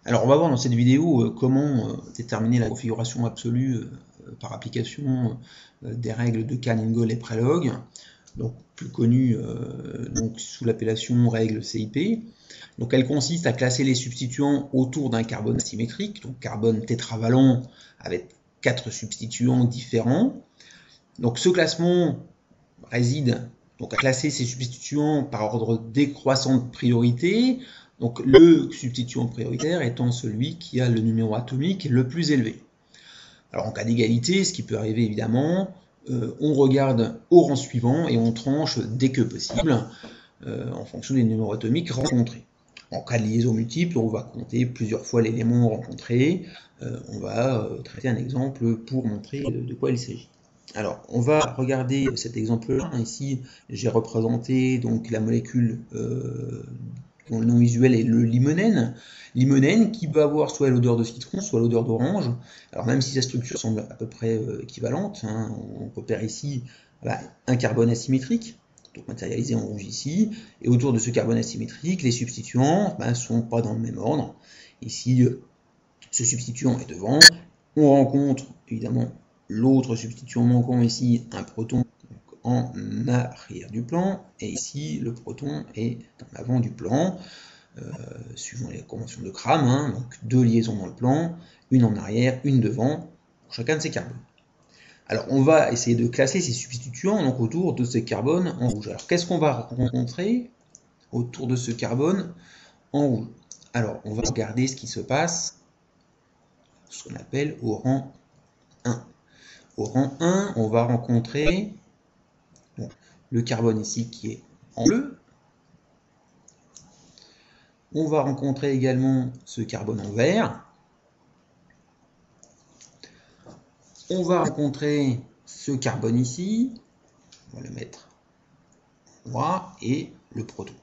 Alors on va voir dans cette vidéo comment déterminer la configuration absolue par application des règles de Kern-Ingold et Prelog, donc plus connues donc sous l'appellation règle CIP. Donc elle consiste à classer les substituants autour d'un carbone asymétrique, donc carbone tétravalent avec 4 substituants différents. Donc ce classement réside donc à classer ces substituants par ordre décroissant de priorité, donc le substituant prioritaire étant celui qui a le numéro atomique le plus élevé. Alors en cas d'égalité, ce qui peut arriver évidemment, on regarde au rang suivant et on tranche dès que possible en fonction des numéros atomiques rencontrés. En cas de liaison multiple, on va compter plusieurs fois l'élément rencontré. On va traiter un exemple pour montrer de quoi il s'agit. Alors, on va regarder cet exemple-là. Ici, j'ai représenté donc la molécule dont le nom visuel est le limonène. Limonène qui peut avoir soit l'odeur de citron, soit l'odeur d'orange. Alors, même si sa structure semble à peu près équivalente, hein, on repère ici un carbone asymétrique, donc matérialisé en rouge ici. Et autour de ce carbone asymétrique, les substituants ne sont pas dans le même ordre. Ici, ce substituant est devant. On rencontre évidemment l'autre substituant manquant ici, un proton en arrière du plan, et ici le proton est en avant du plan, suivant les conventions de Kram, hein, donc deux liaisons dans le plan, une en arrière, une devant, pour chacun de ces carbones. Alors on va essayer de classer ces substituants donc, autour de ces carbones en rouge. Alors qu'est-ce qu'on va rencontrer autour de ce carbone en rouge? Alors on va regarder ce qui se passe, ce qu'on appelle au rang 1. Au rang 1, on va rencontrer le carbone ici qui est en bleu. On va rencontrer également ce carbone en vert. On va rencontrer ce carbone ici. On va le mettre en noir et le proton.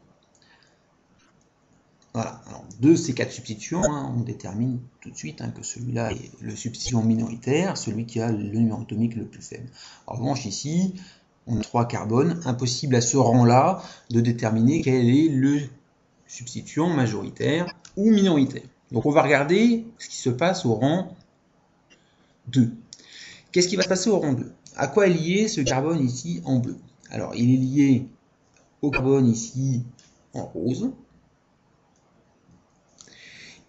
Voilà. Alors, de ces quatre substituants, hein, on détermine tout de suite que celui-là est le substituant minoritaire, celui qui a le numéro atomique le plus faible. En revanche, ici, on a 3 carbones, impossible à ce rang-là de déterminer quel est le substituant majoritaire ou minoritaire. Donc on va regarder ce qui se passe au rang 2. Qu'est-ce qui va se passer au rang 2? À quoi est lié ce carbone ici en bleu? Alors il est lié au carbone ici en rose.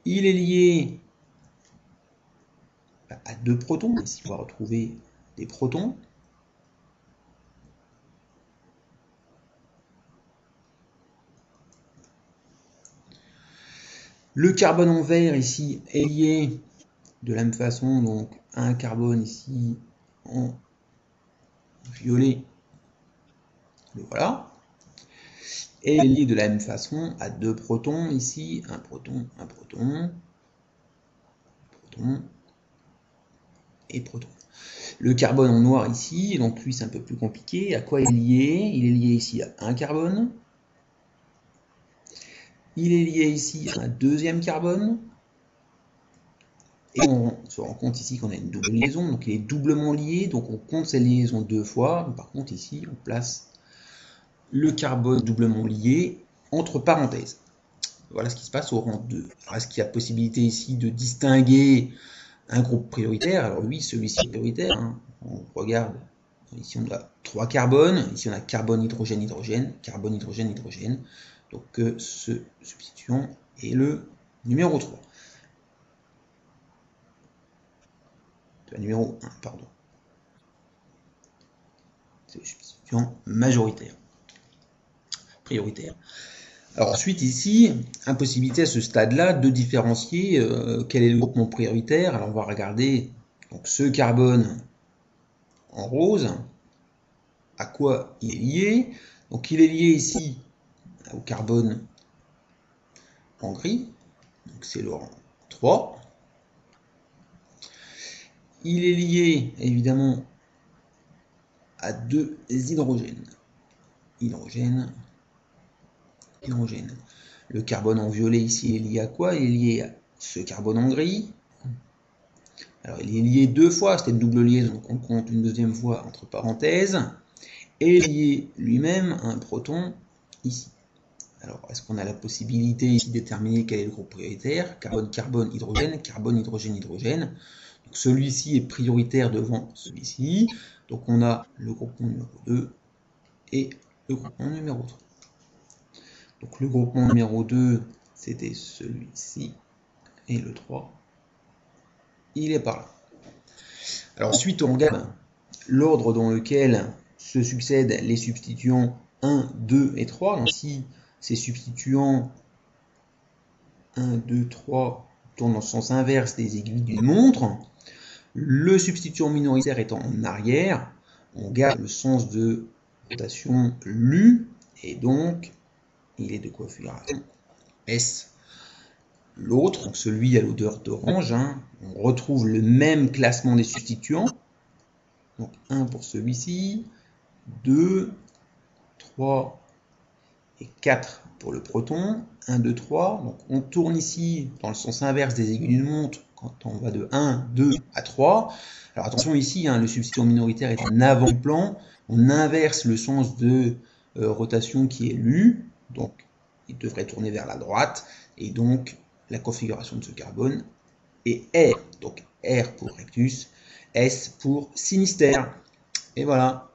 Il est lié à 2 protons. Ici on va retrouver des protons. Le carbone en vert ici est lié de la même façon donc à un carbone ici en violet. Le voilà. Et il est lié de la même façon à 2 protons ici, un proton, proton et proton. Le carbone en noir ici, donc lui c'est un peu plus compliqué. À quoi il est lié? Il est lié ici à un carbone. Il est lié ici à un deuxième carbone. Et on se rend compte ici qu'on a une double liaison, donc il est doublement lié, donc on compte cette liaison 2 fois. Par contre ici on place le carbone doublement lié entre parenthèses. Voilà ce qui se passe au rang 2. Alors est-ce qu'il y a possibilité ici de distinguer un groupe prioritaire? Alors oui, celui-ci est prioritaire. Hein. On regarde, ici on a 3 carbones, ici on a carbone, hydrogène, hydrogène, carbone, hydrogène, hydrogène. Donc ce substituant est le numéro 3. Numéro 1, pardon. C'est le substituant majoritaire. Prioritaire. Alors ensuite ici, impossibilité à ce stade-là de différencier quel est le groupement prioritaire. Alors on va regarder donc, ce carbone en rose, à quoi il est lié. Donc il est lié ici au carbone en gris, donc c'est le rang 3. Il est lié évidemment à 2 hydrogènes. Hydrogène. Le carbone en violet ici est lié à quoi? Il est lié à ce carbone en gris. Alors il est lié 2 fois, c'était une double liaison, donc on compte une deuxième fois entre parenthèses. Et lié lui-même à un proton ici. Alors, est-ce qu'on a la possibilité ici de déterminer quel est le groupe prioritaire? Carbone, hydrogène, hydrogène. Donc celui-ci est prioritaire devant celui-ci. Donc on a le groupement numéro 2 et le groupement numéro 3. Donc le groupement numéro 2, c'était celui-ci. Et le 3, il est par là. Alors ensuite, on regarde l'ordre dans lequel se succèdent les substituants 1, 2 et 3. Donc si ces substituants 1, 2, 3 tournent dans le sens inverse des aiguilles d'une montre, le substituant minoritaire étant en arrière, on garde le sens de rotation LU, et donc il est de configuration S. L'autre, donc celui à l'odeur d'orange, on retrouve le même classement des substituants. Donc 1 pour celui-ci, 2, 3 et 4 pour le proton, 1, 2, 3. Donc on tourne ici dans le sens inverse des aiguilles d'une montre quand on va de 1, 2 à 3. Alors attention ici, le substituant minoritaire est en avant-plan. On inverse le sens de rotation qui est LU. Donc il devrait tourner vers la droite. Et donc la configuration de ce carbone est R. Donc R pour rectus, S pour Sinister. Et voilà.